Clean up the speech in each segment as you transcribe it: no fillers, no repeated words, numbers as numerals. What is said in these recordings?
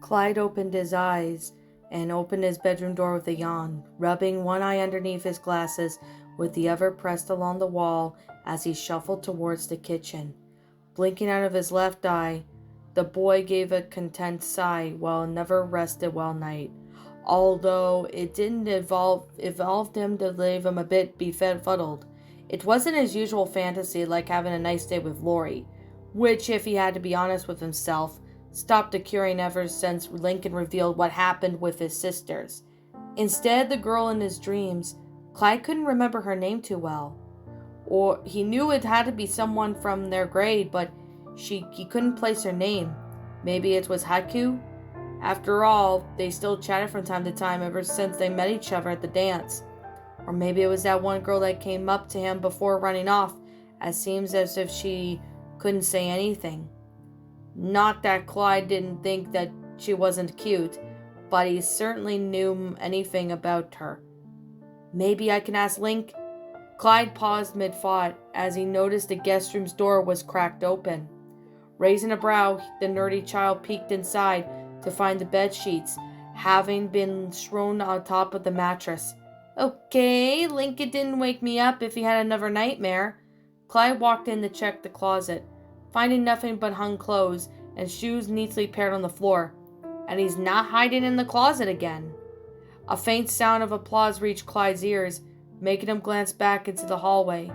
Clyde opened his eyes and opened his bedroom door with a yawn, rubbing one eye underneath his glasses with the other pressed along the wall as he shuffled towards the kitchen. Blinking out of his left eye, the boy gave a content sigh while it never rested well night, although it didn't evolve him to leave him a bit befuddled. It wasn't his usual fantasy like having a nice day with Lori, which, if he had to be honest with himself, stopped occurring ever since Lincoln revealed what happened with his sisters. Instead, the girl in his dreams, Clyde couldn't remember her name too well. Or he knew it had to be someone from their grade, but he couldn't place her name. Maybe it was Haiku? After all, they still chatted from time to time ever since they met each other at the dance. Or maybe it was that one girl that came up to him before running off, as seems as if she couldn't say anything. Not that Clyde didn't think that she wasn't cute, but he certainly knew anything about her. Maybe I can ask Link? Clyde paused mid-thought as he noticed the guest room's door was cracked open. Raising a brow, the nerdy child peeked inside to find the bed sheets having been strewn on top of the mattress. Okay, Lincoln didn't wake me up if he had another nightmare. Clyde walked in to check the closet, finding nothing but hung clothes and shoes neatly paired on the floor. And he's not hiding in the closet again. A faint sound of applause reached Clyde's ears, making him glance back into the hallway.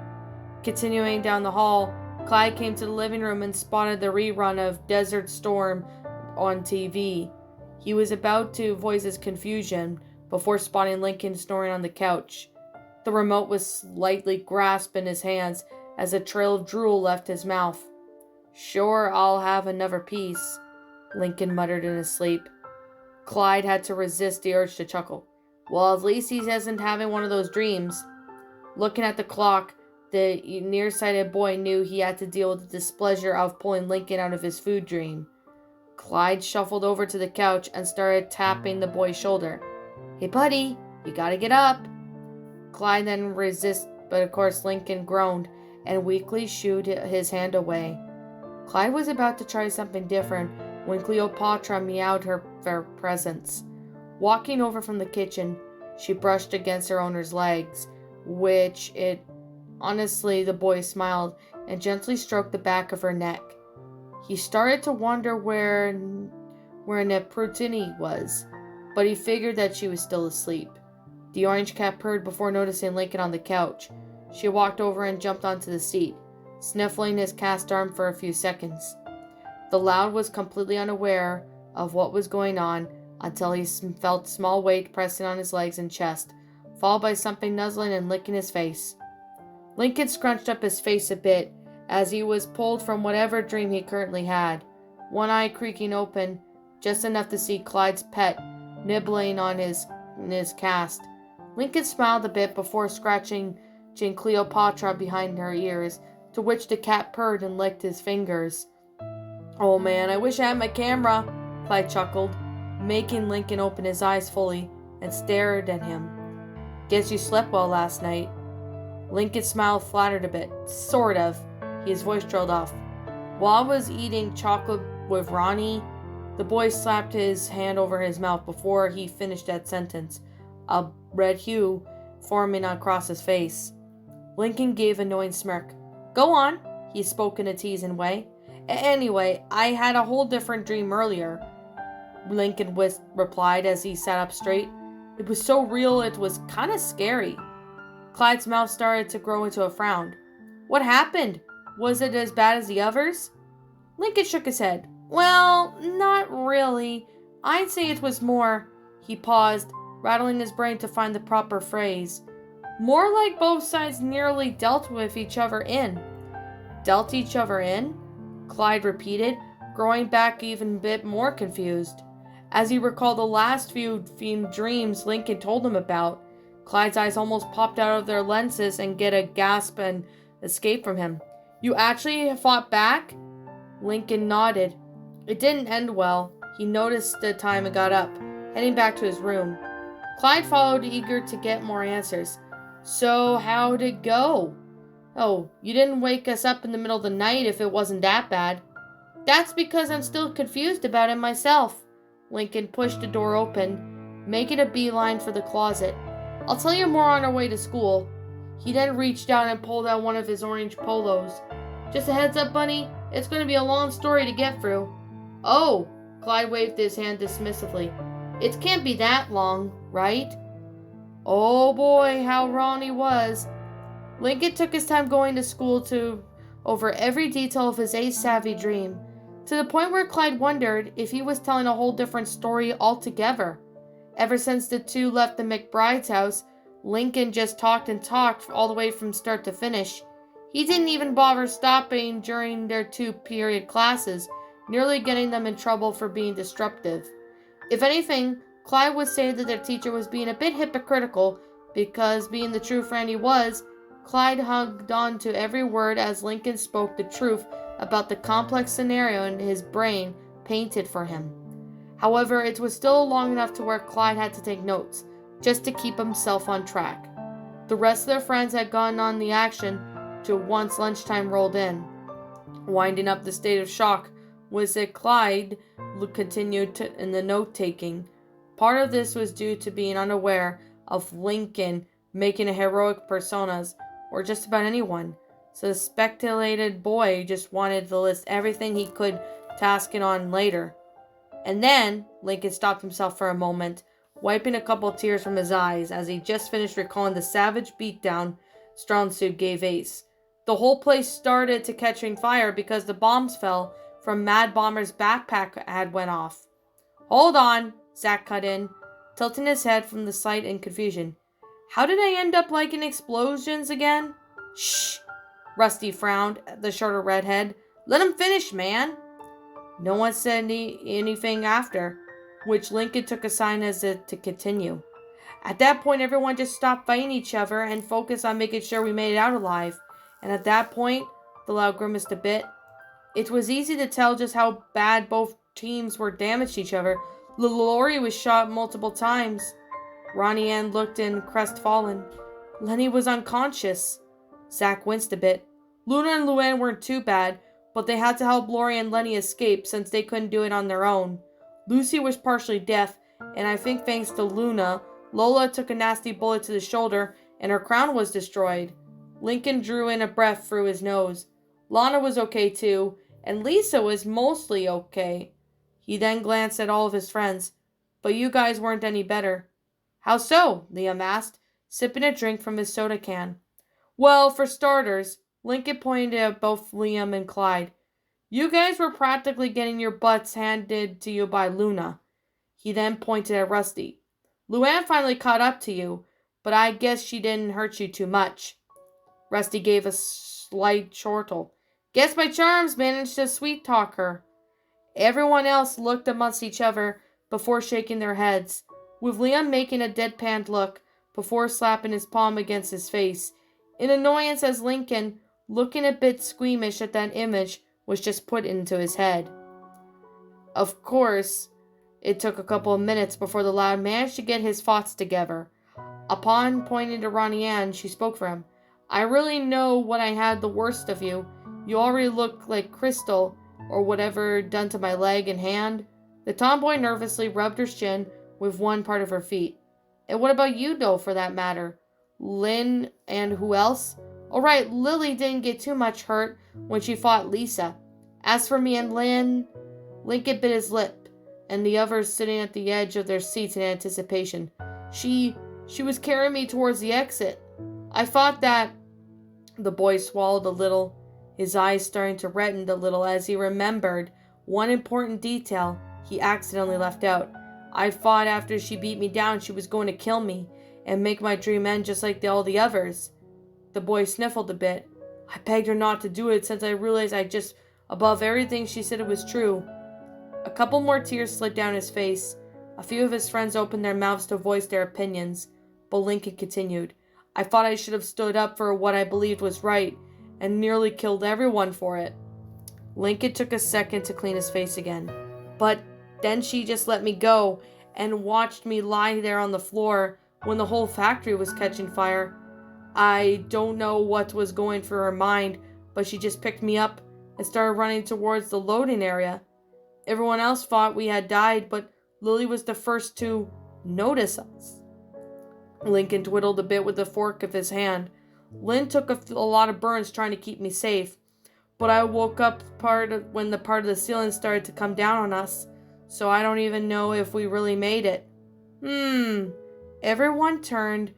Continuing down the hall, Clyde came to the living room and spotted the rerun of Desert Storm on TV. He was about to voice his confusion before spotting Lincoln snoring on the couch. The remote was slightly grasped in his hands as a trail of drool left his mouth. Sure, I'll have another piece, Lincoln muttered in his sleep. Clyde had to resist the urge to chuckle. Well, at least he isn't having one of those dreams. Looking at the clock, the nearsighted boy knew he had to deal with the displeasure of pulling Lincoln out of his food dream. Clyde shuffled over to the couch and started tapping the boy's shoulder. Hey, buddy, you gotta get up. Clyde then resisted, but of course Lincoln groaned and weakly shooed his hand away. Clyde was about to try something different when Cleopatra meowed her presence. Walking over from the kitchen, she brushed against her owner's legs, honestly, the boy smiled and gently stroked the back of her neck. He started to wonder where Neprutini was, but he figured that she was still asleep. The orange cat purred before noticing Lincoln on the couch. She walked over and jumped onto the seat, sniffling his cast arm for a few seconds. The lad was completely unaware of what was going on until he felt small weight pressing on his legs and chest, followed by something nuzzling and licking his face. Lincoln scrunched up his face a bit as he was pulled from whatever dream he currently had, one eye creaking open, just enough to see Clyde's pet nibbling on his cast. Lincoln smiled a bit before scratching Cleopatra behind her ears, to which the cat purred and licked his fingers. Oh man, I wish I had my camera, Clyde chuckled, making Lincoln open his eyes fully and stared at him. Guess you slept well last night. Lincoln smiled flattered a bit. Sort of. His voice trailed off. While I was eating chocolate with Ronnie, the boy slapped his hand over his mouth before he finished that sentence, a red hue forming across his face. Lincoln gave a knowing smirk. Go on, he spoke in a teasing way. Anyway, I had a whole different dream earlier, Lincoln replied as he sat up straight. It was so real it was kind of scary. Clyde's mouth started to grow into a frown. What happened? Was it as bad as the others? Lincoln shook his head. Well, not really. I'd say it was more... He paused, rattling his brain to find the proper phrase. More like both sides nearly dealt with each other in. Dealt each other in? Clyde repeated, growing back even a bit more confused. As he recalled the last few dreams Lincoln told him about, Clyde's eyes almost popped out of their lenses and get a gasp and escape from him. You actually fought back? Lincoln nodded. It didn't end well. He noticed the time and got up, heading back to his room. Clyde followed, eager to get more answers. So how'd it go? Oh, you didn't wake us up in the middle of the night if it wasn't that bad. That's because I'm still confused about it myself. Lincoln pushed the door open, making a beeline for the closet. I'll tell you more on our way to school. He then reached down and pulled out one of his orange polos. Just a heads up, Bunny, it's going to be a long story to get through. Oh, Clyde waved his hand dismissively. It can't be that long, right? Oh boy, how wrong he was. Lincoln took his time going to school to over every detail of his ace-savvy dream, to the point where Clyde wondered if he was telling a whole different story altogether. Ever since the two left the McBride's house, Lincoln just talked and talked all the way from start to finish. He didn't even bother stopping during their 2-period classes, nearly getting them in trouble for being disruptive. If anything, Clyde would say that their teacher was being a bit hypocritical because, being the true friend he was, Clyde hugged on to every word as Lincoln spoke the truth about the complex scenario in his brain painted for him. However, it was still long enough to where Clyde had to take notes, just to keep himself on track. The rest of their friends had gone on the action to once lunchtime rolled in. Winding up the state of shock was that Clyde continued in the note-taking. Part of this was due to being unaware of Lincoln making a heroic personas, or just about anyone. So the speculated boy just wanted to list everything he could task it on later. And then Lincoln stopped himself for a moment, wiping a couple tears from his eyes as he just finished recalling the savage beatdown Strong Suit gave Ace. The whole place started to catching fire because the bombs fell from Mad Bomber's backpack had went off. Hold on, Zach cut in, tilting his head from the sight in confusion. How did I end up liking explosions again? Shh, Rusty frowned at the shorter redhead. Let him finish, man. No one said anything after, which Lincoln took a sign as it to continue. At that point, everyone just stopped fighting each other and focused on making sure we made it out alive. And at that point, the loud grimaced a bit. It was easy to tell just how bad both teams were damaged to each other. Lori was shot multiple times. Ronnie Ann looked in crestfallen. Lenny was unconscious. Zach winced a bit. Luna and Luann weren't too bad, but they had to help Lori and Lenny escape since they couldn't do it on their own. Lucy was partially deaf, and I think thanks to Luna, Lola took a nasty bullet to the shoulder and her crown was destroyed. Lincoln drew in a breath through his nose. Lana was okay too, and Lisa was mostly okay. He then glanced at all of his friends. But you guys weren't any better. How so? Liam asked, sipping a drink from his soda can. Well, for starters, Lincoln pointed at both Liam and Clyde. You guys were practically getting your butts handed to you by Luna. He then pointed at Rusty. Luann finally caught up to you, but I guess she didn't hurt you too much. Rusty gave a slight chortle. Guess my charms managed to sweet-talk her. Everyone else looked amongst each other before shaking their heads, with Liam making a deadpan look before slapping his palm against his face, in annoyance as Lincoln, looking a bit squeamish at that image, was just put into his head. Of course, it took a couple of minutes before the lad managed to get his thoughts together. Upon pointing to Ronnie Ann, she spoke for him. I really know what I had the worst of you. You already look like Crystal, or whatever done to my leg and hand. The tomboy nervously rubbed her chin with one part of her feet. And what about you, though, for that matter? Lynn and who else? All right, Lily didn't get too much hurt when she fought Lisa. As for me and Lynn, Lincoln bit his lip, and the others sitting at the edge of their seats in anticipation. She was carrying me towards the exit. I thought that... The boy swallowed a little, his eyes starting to redden a little as he remembered one important detail he accidentally left out. I thought after she beat me down she was going to kill me and make my dream end just like all the others. The boy sniffled a bit. I begged her not to do it since I realized above everything she said it was true. A couple more tears slid down his face. A few of his friends opened their mouths to voice their opinions, but Lincoln continued. I thought I should have stood up for what I believed was right, and nearly killed everyone for it. Lincoln took a second to clean his face again. But then she just let me go, and watched me lie there on the floor when the whole factory was catching fire. I don't know what was going through her mind, but she just picked me up and started running towards the loading area. Everyone else thought we had died, but Lily was the first to notice us. Lincoln twiddled a bit with the fork of his hand. Lynn took a lot of burns trying to keep me safe, but I woke up when the part of the ceiling started to come down on us, so I don't even know if we really made it. Everyone turned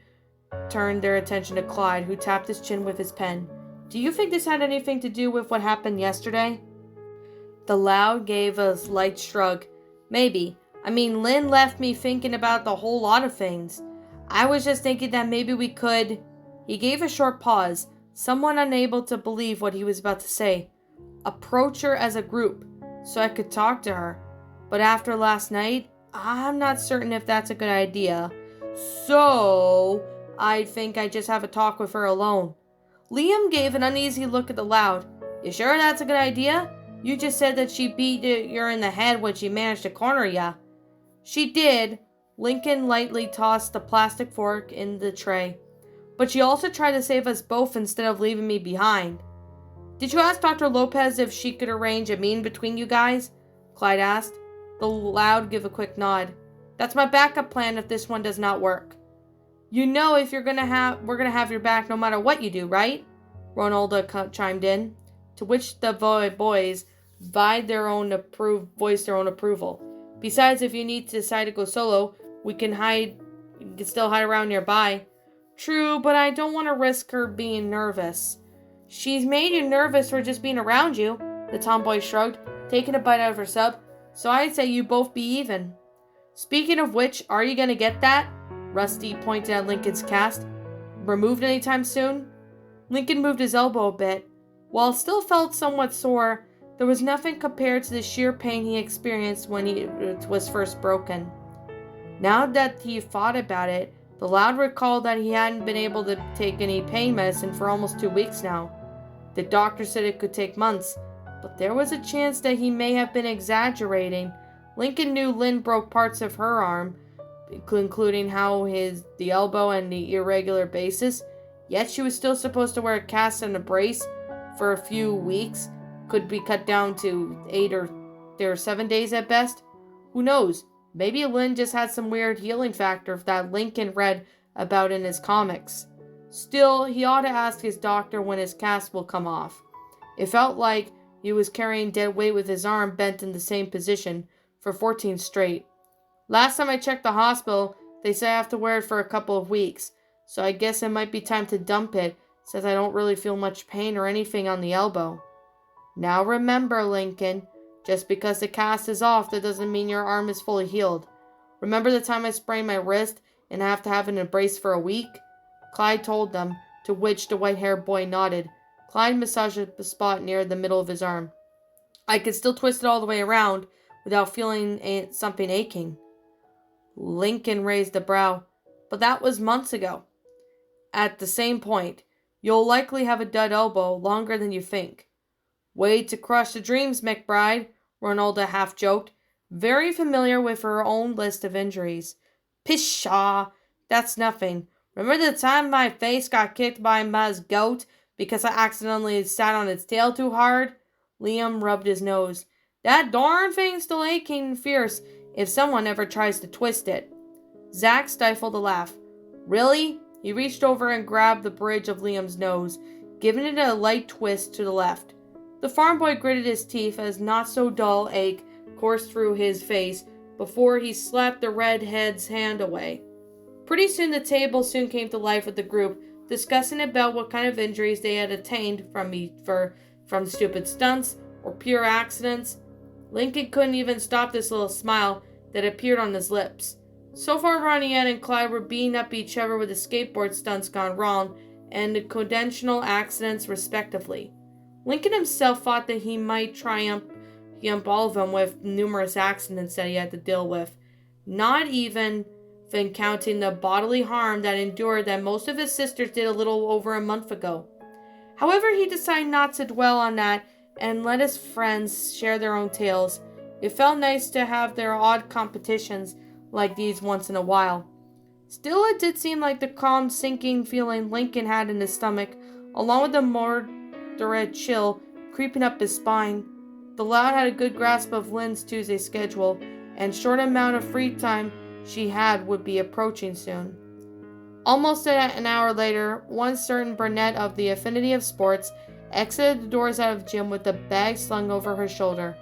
their attention to Clyde, who tapped his chin with his pen. Do you think this had anything to do with what happened yesterday? The Loud gave a light shrug. Maybe. I mean, Lynn left me thinking about the whole lot of things. I was just thinking that maybe we could... He gave a short pause, somewhat unable to believe what he was about to say. Approach her as a group, so I could talk to her. But after last night, I'm not certain if that's a good idea. So, I think I just have a talk with her alone. Liam gave an uneasy look at the Loud. You sure that's a good idea? You just said that she beat you in the head when she managed to corner ya. She did. Lincoln lightly tossed the plastic fork in the tray. But she also tried to save us both instead of leaving me behind. Did you ask Dr. Lopez if she could arrange a meeting between you guys? Clyde asked. The Loud gave a quick nod. That's my backup plan if this one does not work. You know if we're gonna have your back no matter what you do, right? Ronaldo chimed in. To which the boys voiced their own approval. Besides, if you need to decide to go solo, we can still hide around nearby. True, but I don't want to risk her being nervous. She's made you nervous for just being around you, the tomboy shrugged, taking a bite out of her sub. So I'd say you both be even. Speaking of which, are you gonna get that? Rusty pointed at Lincoln's cast. Removed anytime soon? Lincoln moved his elbow a bit. While it still felt somewhat sore, there was nothing compared to the sheer pain he experienced when it was first broken. Now that he thought about it, the Loud recalled that he hadn't been able to take any pain medicine for almost 2 weeks now. The doctor said it could take months, but there was a chance that he may have been exaggerating. Lincoln knew Lynn broke parts of her arm, including the elbow and the irregular basis, yet she was still supposed to wear a cast and a brace for a few weeks, could be cut down to 8 or 7 days at best. Who knows? Maybe Lynn just had some weird healing factor that Lincoln read about in his comics. Still, he ought to ask his doctor when his cast will come off. It felt like he was carrying dead weight with his arm bent in the same position for 14 straight. Last time I checked the hospital, they said I have to wear it for a couple of weeks, so I guess it might be time to dump it, since I don't really feel much pain or anything on the elbow. Now remember, Lincoln, just because the cast is off, that doesn't mean your arm is fully healed. Remember the time I sprained my wrist and I have to have it in a brace for a week? Clyde told them, to which the white-haired boy nodded. Clyde massaged the spot near the middle of his arm. I could still twist it all the way around without feeling something aching. Lincoln raised a brow. But that was months ago. At the same point, you'll likely have a dud elbow longer than you think. Way to crush the dreams, McBride, Ronaldo half joked, very familiar with her own list of injuries. Pshaw, that's nothing. Remember the time my face got kicked by Ma's goat because I accidentally sat on its tail too hard? Liam rubbed his nose. That darn thing's still aching and fierce if someone ever tries to twist it. Zach stifled a laugh. Really? He reached over and grabbed the bridge of Liam's nose, giving it a light twist to the left. The farm boy gritted his teeth as not-so-dull ache coursed through his face before he slapped the redhead's hand away. Pretty soon the table came to life with the group, discussing about what kind of injuries they had attained from stupid stunts or pure accidents. Lincoln couldn't even stop this little smile that appeared on his lips. So far, Ronnie Ann and Clyde were beating up each other with the skateboard stunts gone wrong and the conventional accidents respectively. Lincoln himself thought that he might triumph all of them with numerous accidents that he had to deal with, not even counting the bodily harm that endured that most of his sisters did a little over a month ago. However, he decided not to dwell on that and let his friends share their own tales. It felt nice to have their odd competitions like these once in a while. Still, it did seem like the calm, sinking feeling Lincoln had in his stomach, along with the moderate chill creeping up his spine. The Loud had a good grasp of Lynn's Tuesday schedule, and short amount of free time she had would be approaching soon. Almost an hour later, one certain brunette of the Affinity of Sports exited the doors out of the gym with a bag slung over her shoulder.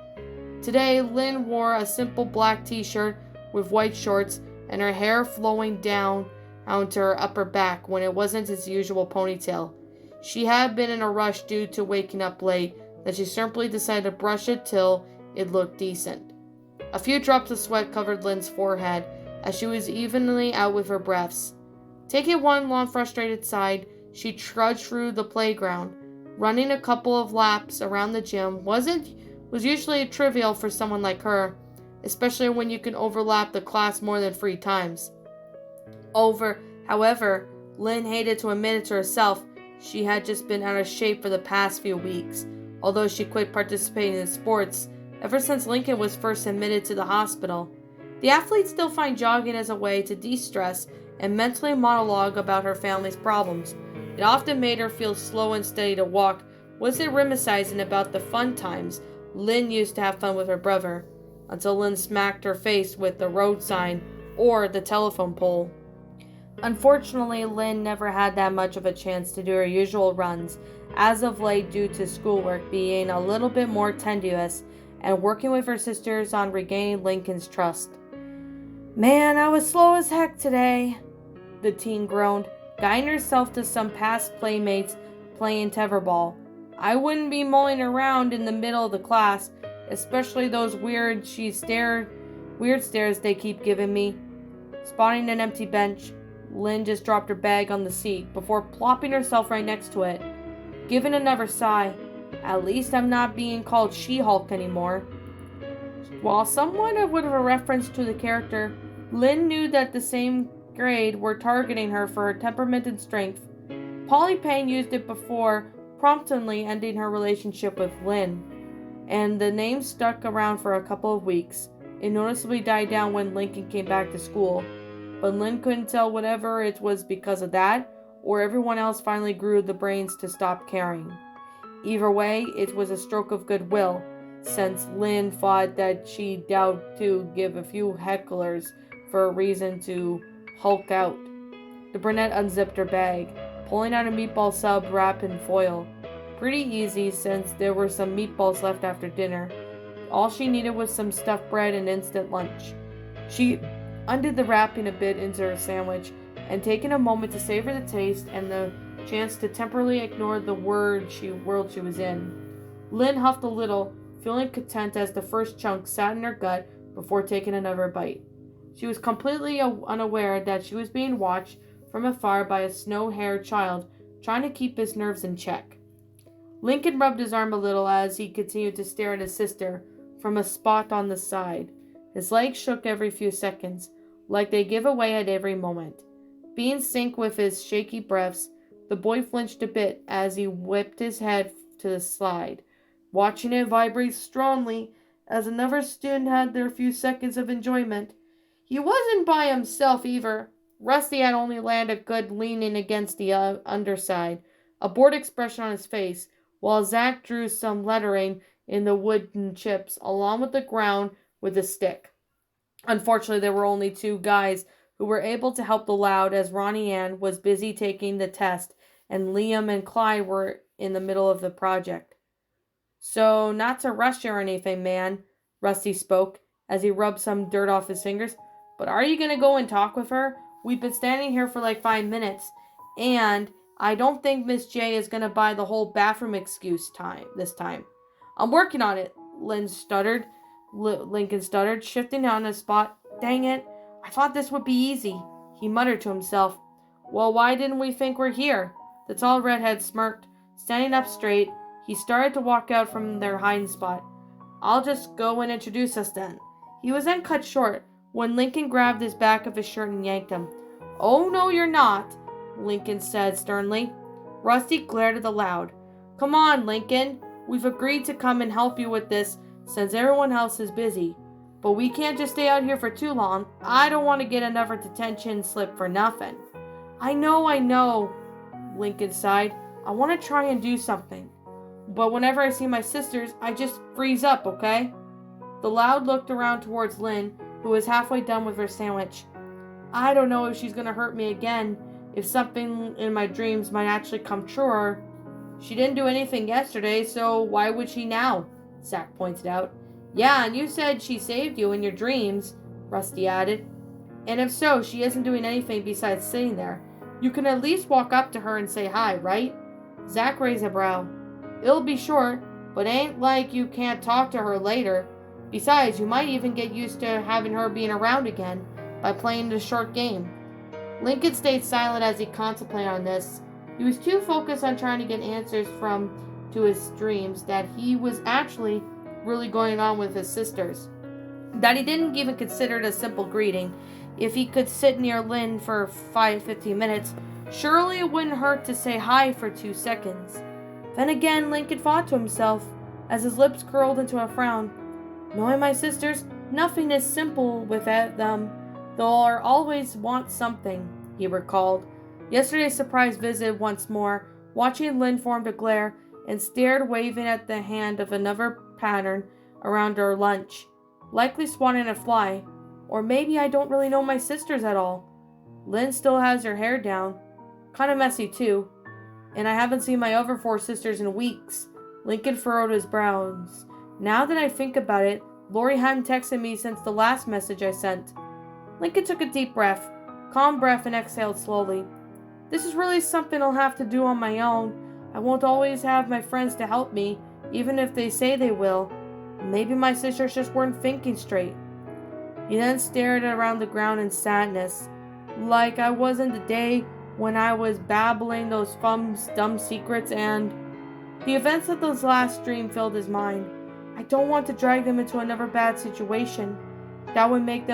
Today, Lynn wore a simple black t-shirt with white shorts and her hair flowing down onto her upper back when it wasn't its usual ponytail. She had been in a rush due to waking up late that she simply decided to brush it till it looked decent. A few drops of sweat covered Lynn's forehead as she was evenly out with her breaths. Taking one long frustrated sigh, she trudged through the playground. Running a couple of laps around the gym was usually trivial for someone like her, especially when you can overlap the class more than 3 times. However, Lynn hated to admit it to herself, she had just been out of shape for the past few weeks, although she quit participating in sports ever since Lincoln was first admitted to the hospital. The athlete still finds jogging as a way to de-stress and mentally monologue about her family's problems. It often made her feel slow and steady to walk, wasn't reminiscing about the fun times Lynn used to have fun with her brother, until Lynn smacked her face with the road sign or the telephone pole. Unfortunately, Lynn never had that much of a chance to do her usual runs, as of late due to schoolwork being a little bit more tenuous and working with her sisters on regaining Lincoln's trust. "Man, I was slow as heck today," the teen groaned, guiding herself to some past playmates playing tetherball. "I wouldn't be mulling around in the middle of the class, especially those weird stares they keep giving me." Spotting an empty bench, Lynn just dropped her bag on the seat before plopping herself right next to it. Giving another sigh, "At least I'm not being called She-Hulk anymore." While somewhat with a reference to the character, Lynn knew that the same grade were targeting her for her temperament and strength. Polly Payne used it before promptly ending her relationship with Lynn, and the name stuck around for a couple of weeks. It noticeably died down when Lincoln came back to school, but Lynn couldn't tell whether it was because of that or everyone else finally grew the brains to stop caring. Either way, it was a stroke of goodwill, since Lynn thought that she'd doubt to give a few hecklers for a reason to hulk out. The brunette unzipped her bag, pulling out a meatball sub wrapped in foil. Pretty easy, since there were some meatballs left after dinner. All she needed was some stuffed bread and instant lunch. She undid the wrapping a bit into her sandwich, and taking a moment to savor the taste and the chance to temporarily ignore the world she was in, Lynn huffed a little, feeling content as the first chunk sat in her gut before taking another bite. She was completely unaware that she was being watched from afar by a snow-haired child trying to keep his nerves in check. Lincoln rubbed his arm a little as he continued to stare at his sister from a spot on the side. His legs shook every few seconds, like they give away at every moment. Being sync with his shaky breaths, the boy flinched a bit as he whipped his head to the side, watching it vibrate strongly as another student had their few seconds of enjoyment. He wasn't by himself either. Rusty had only landed good leaning against the underside, a bored expression on his face, while Zach drew some lettering in the wooden chips along with the ground with a stick. Unfortunately, there were only 2 guys who were able to help the Loud, as Ronnie Ann was busy taking the test and Liam and Clyde were in the middle of the project. "So, not to rush you or anything, man," Rusty spoke as he rubbed some dirt off his fingers, "but are you going to go and talk with her? We've been standing here for like 5 minutes, and I don't think Miss J is going to buy the whole bathroom excuse this time." "I'm working on it," Lincoln stuttered, shifting on the spot. "Dang it, I thought this would be easy," he muttered to himself. "Well, why didn't we think we're here?" The tall redhead smirked. Standing up straight, he started to walk out from their hiding spot. "I'll just go and introduce us then." He was then cut short when Lincoln grabbed his back of his shirt and yanked him. "Oh, no, you're not," Lincoln said sternly. Rusty glared at the Loud. "Come on, Lincoln. We've agreed to come and help you with this since everyone else is busy. But we can't just stay out here for too long. I don't want to get another detention slip for nothing." I know, Lincoln sighed. "I want to try and do something. But whenever I see my sisters, I just freeze up, okay?" The Loud looked around towards Lynn, who was halfway done with her sandwich. I don't know if she's gonna hurt me again, if something in my dreams might actually come true, or she didn't do anything yesterday, so why would she now? Zach pointed out. Yeah, and you said she saved you in your dreams, Rusty added. And if so, she isn't doing anything besides sitting there. You can at least walk up to her and say hi, right? Zach raised a brow. It'll be short, but ain't like you can't talk to her later. Besides, you might even get used to having her being around again by playing the short game. Lincoln stayed silent as he contemplated on this. He was too focused on trying to get answers to his dreams that he was actually really going on with his sisters. That he didn't even consider it a simple greeting. If he could sit near Lynn for 15 minutes, surely it wouldn't hurt to say hi for 2 seconds. Then again, Lincoln thought to himself, as his lips curled into a frown. Knowing my sisters, nothing is simple with them. They'll always want something, he recalled. Yesterday's surprise visit once more, watching Lynn formed a glare and stared, waving at the hand of another pattern around her lunch, likely swatting a fly. Or maybe I don't really know my sisters at all. Lynn still has her hair down. Kind of messy too. And I haven't seen my other 4 sisters in weeks. Lincoln furrowed his brows. Now that I think about it, Lori hadn't texted me since the last message I sent. Lincoln took a deep breath, calm breath, and exhaled slowly. This is really something I'll have to do on my own. I won't always have my friends to help me, even if they say they will. Maybe my sisters just weren't thinking straight. He then stared around the ground in sadness, like I wasn't the day when I was babbling those dumb secrets, and the events of those last dream filled his mind. I don't want to drag them into another bad situation. That would make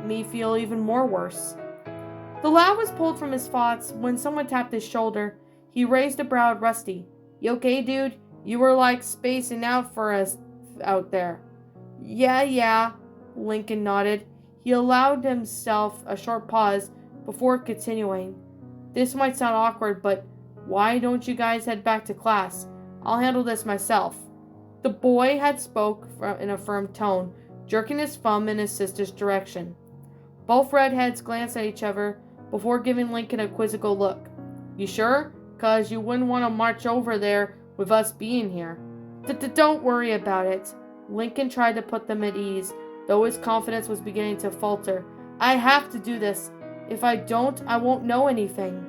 me feel even more worse. The lad was pulled from his thoughts when someone tapped his shoulder. He raised a brow at Rusty. You okay, dude? You were like spacing out for us out there. Yeah, Lincoln nodded. He allowed himself a short pause before continuing. This might sound awkward, but why don't you guys head back to class? I'll handle this myself. The boy had spoke in a firm tone, jerking his thumb in his sister's direction. Both redheads glanced at each other before giving Lincoln a quizzical look. You sure? 'Cause you wouldn't want to march over there with us being here. Don't worry about it. Lincoln tried to put them at ease, though his confidence was beginning to falter. I have to do this. If I don't, I won't know anything.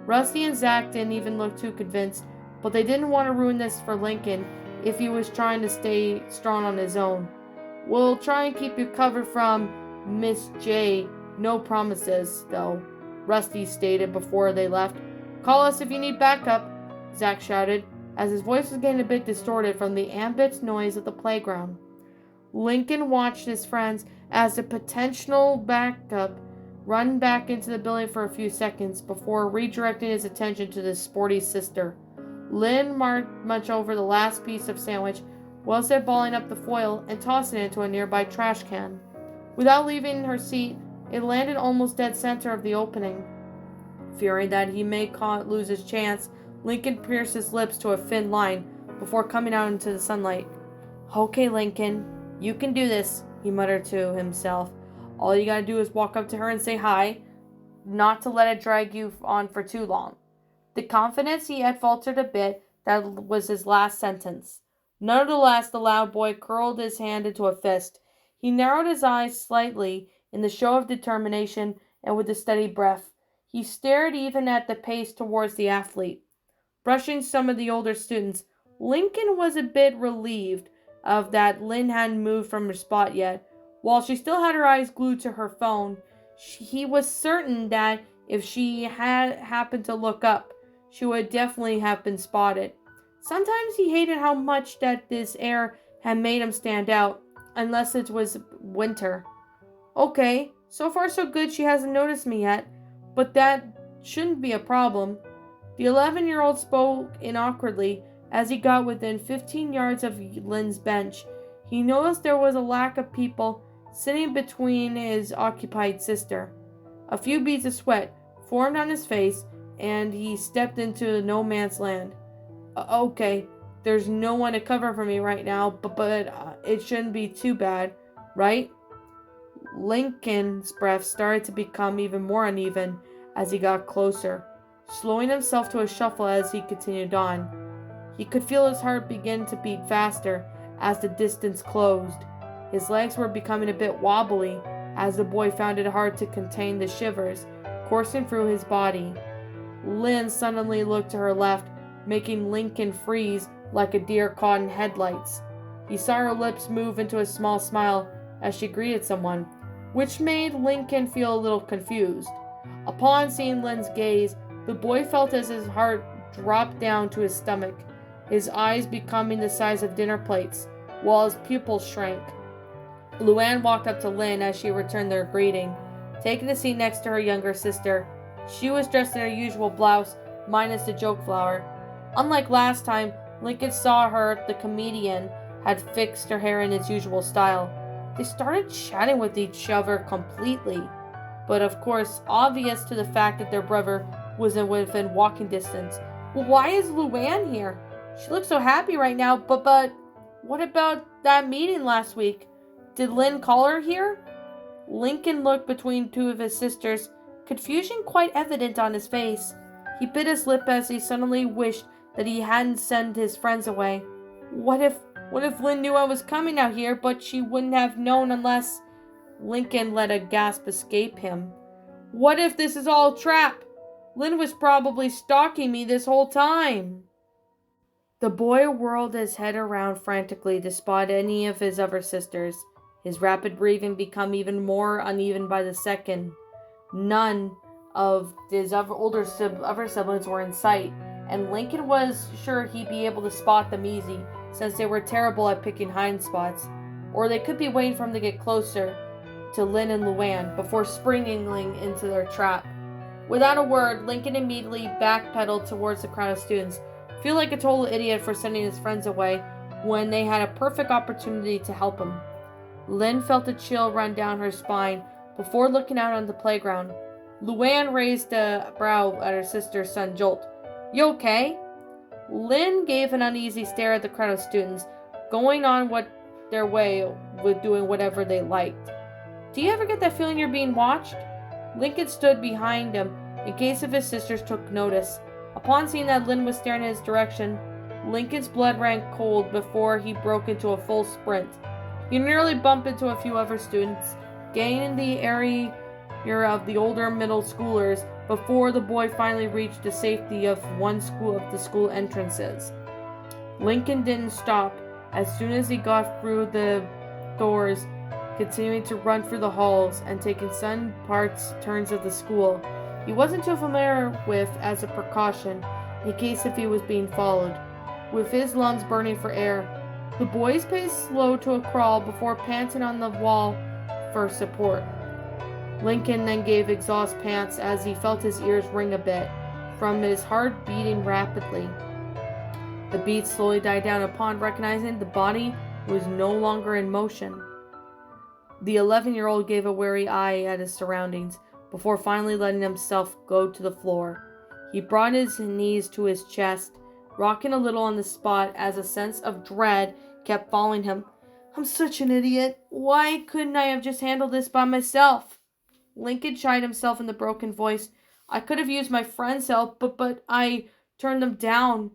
Rusty and Zach didn't even look too convinced, but they didn't want to ruin this for Lincoln if he was trying to stay strong on his own. We'll try and keep you covered from Miss J. No promises, though, Rusty stated before they left. Call us if you need backup, Zach shouted, as his voice was getting a bit distorted from the ambient noise of the playground. Lincoln watched his friends as the potential backup run back into the building for a few seconds before redirecting his attention to his sporty sister. Lynn munched over the last piece of sandwich, whilst balling up the foil and tossing it into a nearby trash can. Without leaving her seat, it landed almost dead center of the opening. Fearing that he may lose his chance, Lincoln pierced his lips to a thin line before coming out into the sunlight. Okay, Lincoln, you can do this, he muttered to himself. All you gotta do is walk up to her and say hi, not to let it drag you on for too long. The confidence he had faltered a bit, that was his last sentence. Nonetheless, the loud boy curled his hand into a fist. He narrowed his eyes slightly in the show of determination, and with a steady breath, he stared even at the pace towards the athlete. Brushing some of the older students, Lincoln was a bit relieved of that Lynn hadn't moved from her spot yet. While she still had her eyes glued to her phone, he was certain that if she had happened to look up, she would definitely have been spotted. Sometimes he hated how much that this air had made him stand out, unless it was winter. Okay, so far so good, she hasn't noticed me yet, but that shouldn't be a problem. The 11-year-old spoke awkwardly as he got within 15 yards of Lynn's bench. He noticed there was a lack of people sitting between his occupied sister. A few beads of sweat formed on his face, and he stepped into no man's land. Okay, there's no one to cover for me right now, but it shouldn't be too bad, right? Lincoln's breath started to become even more uneven as he got closer, slowing himself to a shuffle as he continued on. He could feel his heart begin to beat faster as the distance closed. His legs were becoming a bit wobbly as the boy found it hard to contain the shivers coursing through his body. Lynn suddenly looked to her left, making Lincoln freeze like a deer caught in headlights. He saw her lips move into a small smile as she greeted someone, which made Lincoln feel a little confused. Upon seeing Lynn's gaze, the boy felt as his heart dropped down to his stomach, his eyes becoming the size of dinner plates, while his pupils shrank. Luann walked up to Lynn as she returned their greeting, taking a seat next to her younger sister. She was dressed in her usual blouse, minus the joke flower. Unlike last time, Lincoln saw her, the comedian, had fixed her hair in its usual style. They started chatting with each other completely, but of course, obvious to the fact that their brother was within walking distance. Well, why is Luann here? She looks so happy right now, but what about that meeting last week? Did Lynn call her here? Lincoln looked between two of his sisters, confusion quite evident on his face. He bit his lip as he suddenly wished that he hadn't sent his friends away. What if Lynn knew I was coming out here, but she wouldn't have known unless... Lincoln let a gasp escape him. What if this is all a trap? Lynn was probably stalking me this whole time. The boy whirled his head around frantically to spot any of his other sisters, his rapid breathing become even more uneven by the second. None of his other siblings were in sight, and Lincoln was sure he'd be able to spot them easy, since they were terrible at picking hind spots. Or they could be waiting for him to get closer to Lynn and Luann before springing into their trap. Without a word, Lincoln immediately backpedaled towards the crowd of students, feeling like a total idiot for sending his friends away when they had a perfect opportunity to help him. Lynn felt a chill run down her spine before looking out on the playground. Luann raised a brow at her sister's son Jolt. You okay? Lynn gave an uneasy stare at the crowd of students, going on their way with doing whatever they liked. Do you ever get that feeling you're being watched? Lincoln stood behind him in case if his sisters took notice. Upon seeing that Lynn was staring in his direction, Lincoln's blood ran cold before he broke into a full sprint. He nearly bumped into a few other students, gaining the area of the older middle schoolers before the boy finally reached the safety of one of the school entrances. Lincoln didn't stop as soon as he got through the doors, continuing to run through the halls and taking some turns of the school he wasn't too familiar with as a precaution in case if he was being followed. With his lungs burning for air, the boy's pace slowed to a crawl before panting on the wall for support. Lincoln then gave exhaust pants as he felt his ears ring a bit from his heart beating rapidly. The beat slowly died down upon recognizing the body was no longer in motion. The 11-year-old gave a wary eye at his surroundings before finally letting himself go to the floor. He brought his knees to his chest, rocking a little on the spot as a sense of dread kept following him. I'm such an idiot. Why couldn't I have just handled this by myself? Lincoln chided himself in the broken voice. I could have used my friend's help, but I turned them down.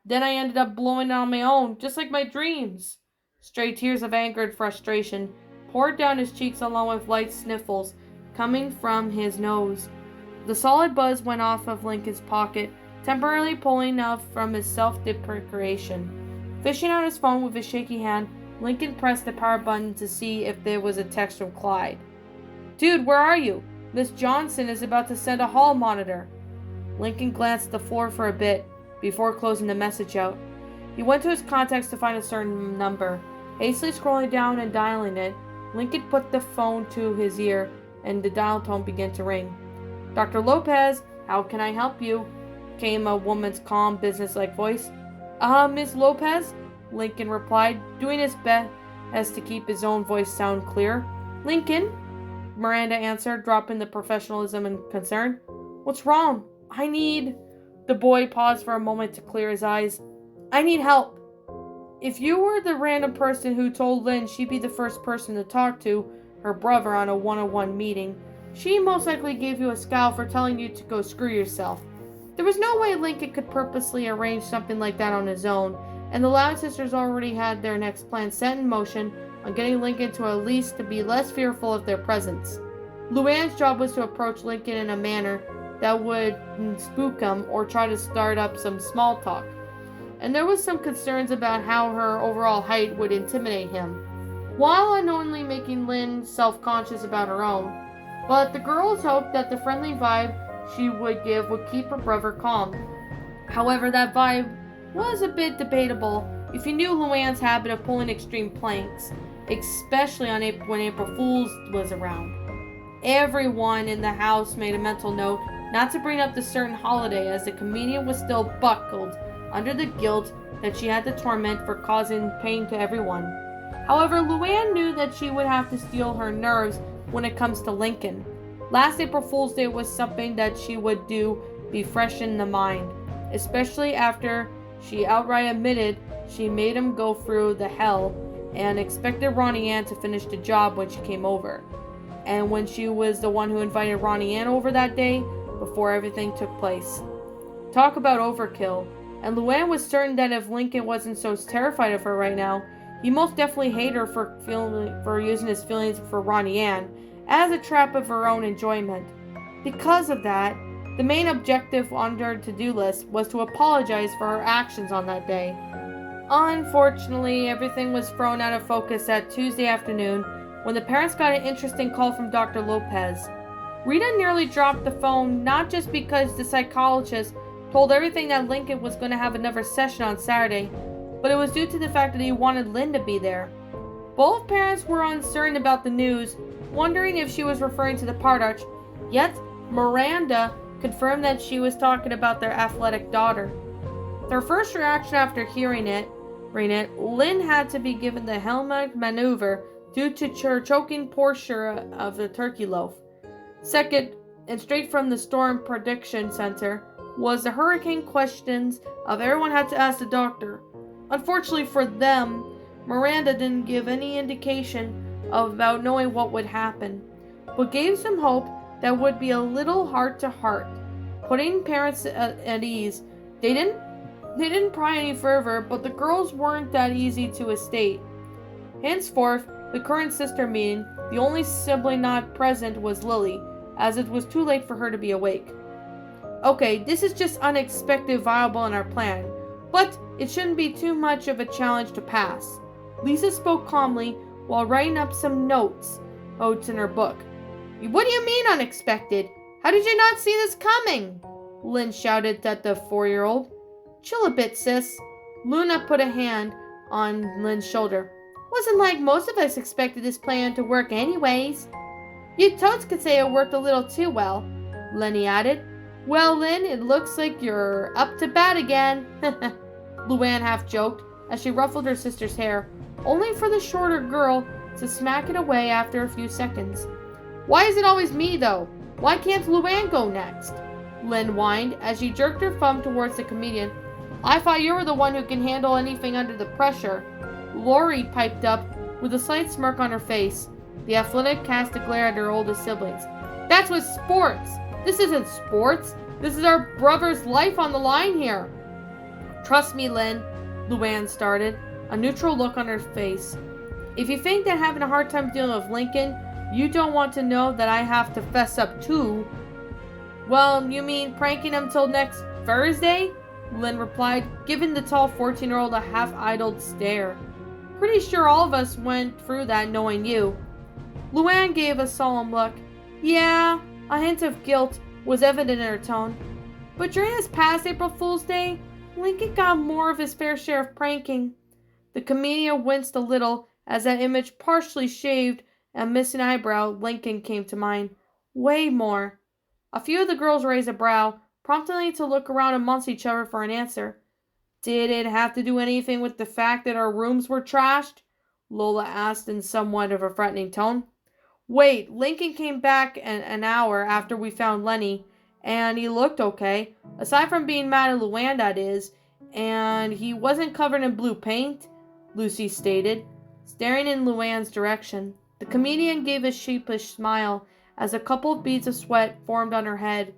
Then I ended up blowing it on my own, just like my dreams. Stray tears of anger and frustration poured down his cheeks along with light sniffles coming from his nose. The solid buzz went off of Lincoln's pocket, temporarily pulling out from his self-deprecation. Fishing out his phone with his shaky hand, Lincoln pressed the power button to see if there was a text from Clyde. Dude, where are you? Miss Johnson is about to send a hall monitor. Lincoln glanced at the floor for a bit before closing the message out. He went to his contacts to find a certain number. Hastily scrolling down and dialing it, Lincoln put the phone to his ear and the dial tone began to ring. Dr. Lopez, how can I help you? Came a woman's calm, businesslike voice. Miss Lopez? Lincoln replied, doing his best to keep his own voice sound clear. Lincoln? Miranda answered, dropping the professionalism and concern. What's wrong? The boy paused for a moment to clear his eyes. I need help. If you were the random person who told Lynn she'd be the first person to talk to, her brother on a one-on-one meeting, she most likely gave you a scowl for telling you to go screw yourself. There was no way Lincoln could purposely arrange something like that on his own, and the Loud sisters already had their next plan set in motion on getting Lincoln to at least to be less fearful of their presence. Luann's job was to approach Lincoln in a manner that would spook him or try to start up some small talk. And there was some concerns about how her overall height would intimidate him, while unknowingly making Lynn self-conscious about her own. But the girls hoped that the friendly vibe she would give would keep her brother calm. However, that vibe was a bit debatable if you knew Luann's habit of pulling extreme pranks, especially on when April Fool's was around. Everyone in the house made a mental note not to bring up the certain holiday, as the comedian was still buckled under the guilt that she had to torment for causing pain to everyone. However, Luann knew that she would have to steel her nerves when it comes to Lincoln. Last April Fool's Day was something that she would do be fresh in the mind, especially after she outright admitted she made him go through the hell and expected Ronnie Ann to finish the job when she came over. And when she was the one who invited Ronnie Ann over that day before everything took place. Talk about overkill. And Luann was certain that if Lincoln wasn't so terrified of her right now, he most definitely hated her for using his feelings for Ronnie Ann as a trap of her own enjoyment. Because of that, the main objective on her to-do list was to apologize for her actions on that day. Unfortunately, everything was thrown out of focus that Tuesday afternoon when the parents got an interesting call from Dr. Lopez. Rita nearly dropped the phone, not just because the psychologist told everything that Lincoln was going to have another session on Saturday, but it was due to the fact that he wanted Lynn to be there. Both parents were uncertain about the news, wondering if she was referring to the Pardarch, yet Miranda confirmed that she was talking about their athletic daughter. Their first reaction after hearing it, Lynn had to be given the helmet maneuver due to her choking portion of the turkey loaf. Second, and straight from the Storm Prediction Center, was the hurricane questions of everyone had to ask the doctor. Unfortunately for them, Miranda didn't give any indication about knowing what would happen, but gave some hope that would be a little heart-to-heart, putting parents at ease. They didn't pry any further, but the girls weren't that easy to estate. Henceforth, the current sister meeting, the only sibling not present was Lily, as it was too late for her to be awake. Okay, this is just unexpected viable in our plan, but it shouldn't be too much of a challenge to pass. Lisa spoke calmly while writing up some notes in her book. What do you mean unexpected? How did you not see this coming? Lynn shouted at the 4-year-old. Chill a bit, sis. Luna put a hand on Lynn's shoulder. Wasn't like most of us expected this plan to work anyways. You totes could say it worked a little too well, Lenny added. Well, Lynn, it looks like you're up to bat again. Luann half joked as she ruffled her sister's hair, only for the shorter girl to smack it away after a few seconds. Why is it always me, though? Why can't Luann go next? Lynn whined as she jerked her thumb towards the comedian. I thought you were the one who can handle anything under the pressure. Lori piped up with a slight smirk on her face. The athletic cast a glare at her oldest siblings. That's with sports. This isn't sports. This is our brother's life on the line here. Trust me, Lynn, Luann started, a neutral look on her face. If you think that having a hard time dealing with Lincoln, you don't want to know that I have to fess up too. Well, you mean pranking him till next Thursday? Lynn replied, giving the tall 14-year-old a half-idled stare. Pretty sure all of us went through that knowing you. Luann gave a solemn look. Yeah, a hint of guilt was evident in her tone. But during this past April Fool's Day, Lincoln got more of his fair share of pranking. The comedian winced a little as that image, partially shaved and missing eyebrow, Lincoln came to mind. Way more. A few of the girls raised a brow, prompting to look around amongst each other for an answer. Did it have to do anything with the fact that our rooms were trashed? Lola asked in somewhat of a threatening tone. Wait, Lincoln came back an hour after we found Lenny, and he looked okay, aside from being mad at Luann, that is, and he wasn't covered in blue paint, Lucy stated, staring in Luann's direction. The comedian gave a sheepish smile as a couple of beads of sweat formed on her head.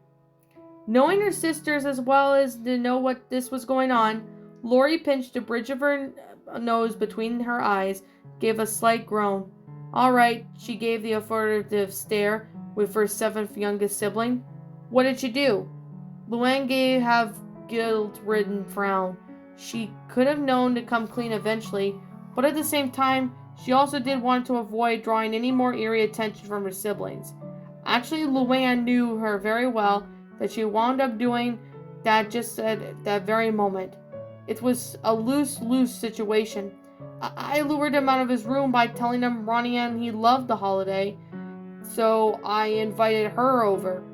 Knowing her sisters as well as to know what this was going on, Lori pinched the bridge of her nose between her eyes, gave a slight groan. All right, she gave the authoritative stare with her seventh youngest sibling. What did she do? Luann gave a guilt-ridden frown. She could have known to come clean eventually, but at the same time, she also did want to avoid drawing any more eerie attention from her siblings. Actually, Luann knew her very well that she wound up doing that just at that very moment. It was a lose situation. I lured him out of his room by telling him Ronnie Ann he loved the holiday, so I invited her over.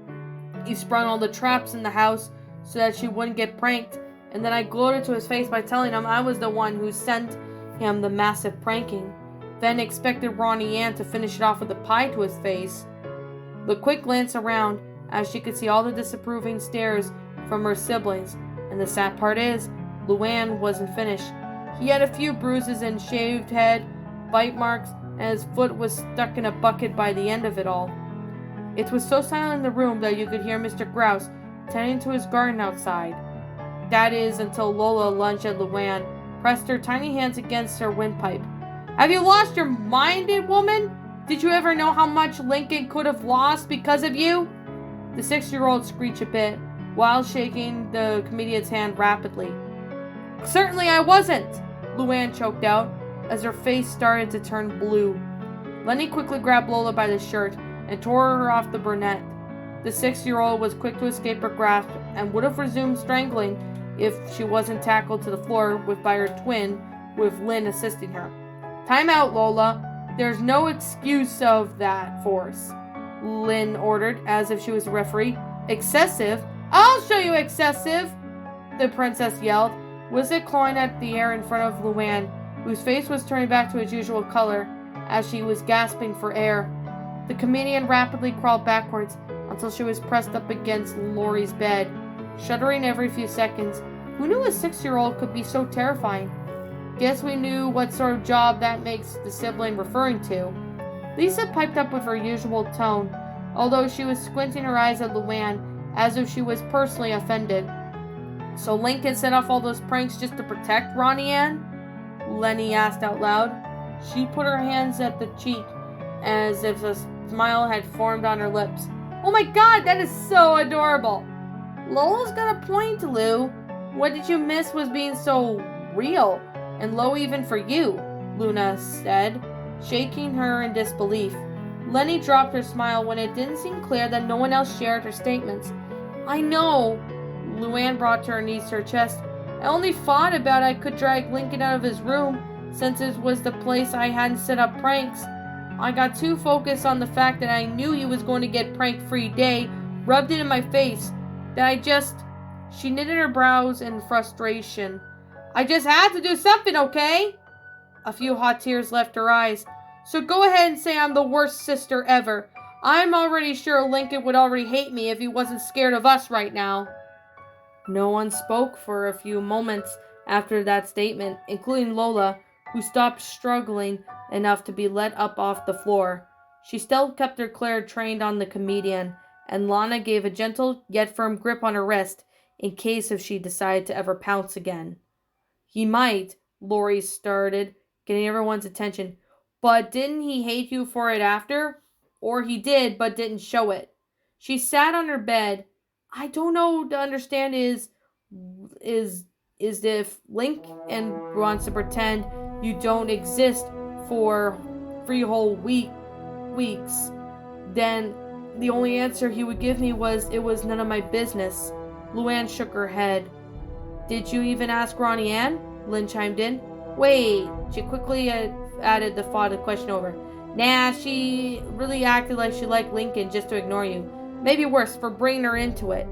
He sprung all the traps in the house so that she wouldn't get pranked, and then I gloated to his face by telling him I was the one who sent him the massive pranking, then expected Ronnie Ann to finish it off with a pie to his face. The quick glance around, as she could see all the disapproving stares from her siblings, and the sad part is, Luann wasn't finished. He had a few bruises and shaved head, bite marks, and his foot was stuck in a bucket by the end of it all. It was so silent in the room that you could hear Mr. Grouse tending to his garden outside. That is, until Lola lunged at Luann, pressed her tiny hands against her windpipe. Have you lost your mind, woman? Did you ever know how much Lincoln could have lost because of you? The 6-year-old screeched a bit, while shaking the comedian's hand rapidly. Certainly I wasn't, Luann choked out, as her face started to turn blue. Lenny quickly grabbed Lola by the shirt and tore her off the brunette. The 6-year-old was quick to escape her grasp and would have resumed strangling if she wasn't tackled to the floor by her twin, with Lynn assisting her. Time out, Lola. There's no excuse of that force, Lynn ordered, as if she was a referee. Excessive? I'll show you excessive, the princess yelled, Wizard clawing at the air in front of Luann, whose face was turning back to its usual color as she was gasping for air. The comedian rapidly crawled backwards until she was pressed up against Lori's bed, shuddering every few seconds. Who knew a 6-year-old could be so terrifying? Guess we knew what sort of job that makes the sibling referring to. Lisa piped up with her usual tone, although she was squinting her eyes at Luann as if she was personally offended. So Lincoln set off all those pranks just to protect Ronnie Ann? Lenny asked out loud. She put her hands at the cheek as if a smile had formed on her lips. Oh my god, that is so adorable! Lola's got a point, Lou. What did you miss was being so real and low even for you, Luna said, shaking her in disbelief. Lenny dropped her smile when it didn't seem clear that no one else shared her statements. I know. Luann brought her knees to her chest. I only thought about I could drag Lincoln out of his room, since it was the place I hadn't set up pranks. I got too focused on the fact that I knew he was going to get prank-free day, rubbed it in my face, that I just... She knitted her brows in frustration. I just had to do something, okay? A few hot tears left her eyes. So go ahead and say I'm the worst sister ever. I'm already sure Lincoln would already hate me if he wasn't scared of us right now. No one spoke for a few moments after that statement, including Lola, who stopped struggling enough to be let up off the floor. She still kept her glare trained on the comedian, and Lana gave a gentle yet firm grip on her wrist in case if she decided to ever pounce again. He might, Lori started, getting everyone's attention. But didn't he hate you for it after? Or he did, but didn't show it. She sat on her bed. I don't know to understand is if Link and wants to pretend you don't exist for 3 whole weeks, then the only answer he would give me was it was none of my business. Luann shook her head. Did you even ask Ronnie Ann? Lynn chimed in. Wait, she quickly added the thought of the question over. Nah, she really acted like she liked Lincoln just to ignore you. Maybe worse, for bringing her into it.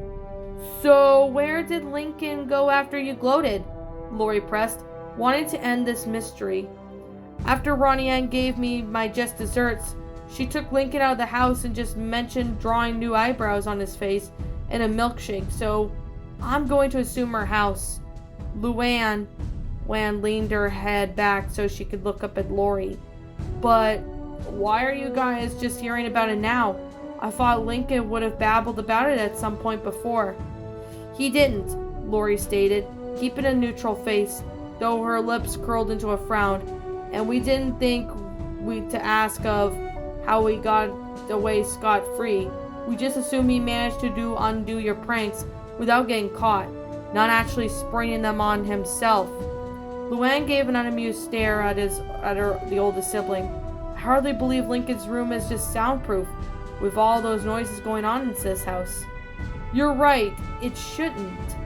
So where did Lincoln go after you gloated? Lori pressed, wanting to end this mystery. After Ronnie Ann gave me my just desserts, she took Lincoln out of the house and just mentioned drawing new eyebrows on his face and a milkshake, so I'm going to assume her house. Luann leaned her head back so she could look up at Lori. But Why are you guys just hearing about it now? I thought Lincoln would have babbled about it at some point before. He didn't, Lori stated, keeping a neutral face, though her lips curled into a frown, and we didn't think to ask of how he got away scot-free. We just assumed he managed to undo your pranks without getting caught, not actually springing them on himself. Luann gave an unamused stare at the oldest sibling. I hardly believe Lincoln's room is just soundproof, with all those noises going on in this house. You're right, it shouldn't.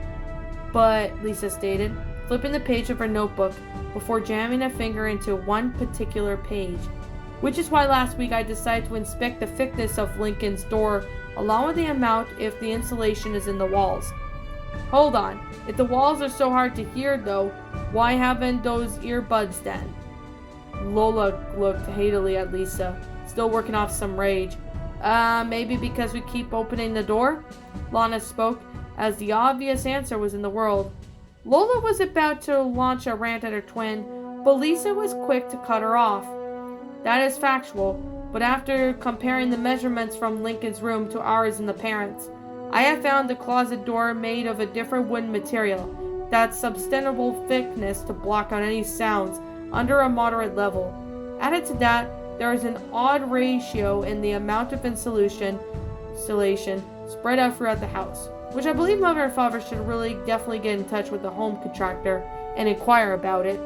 But, Lisa stated, flipping the page of her notebook before jamming a finger into one particular page. Which is why last week I decided to inspect the thickness of Lincoln's door, along with the amount if the insulation is in the walls. Hold on, if the walls are so hard to hear though, why haven't those earbuds then? Lola looked hatily at Lisa, still working off some rage. Maybe because we keep opening the door? Lana spoke, as the obvious answer was in the world. Lola was about to launch a rant at her twin, but Lisa was quick to cut her off. That is factual, but after comparing the measurements from Lincoln's room to ours and the parents', I have found the closet door made of a different wooden material, that's substantial thickness to block out any sounds under a moderate level. Added to that, there is an odd ratio in the amount of insulation spread out throughout the house, which I believe Mother and Father should really definitely get in touch with the home contractor and inquire about it.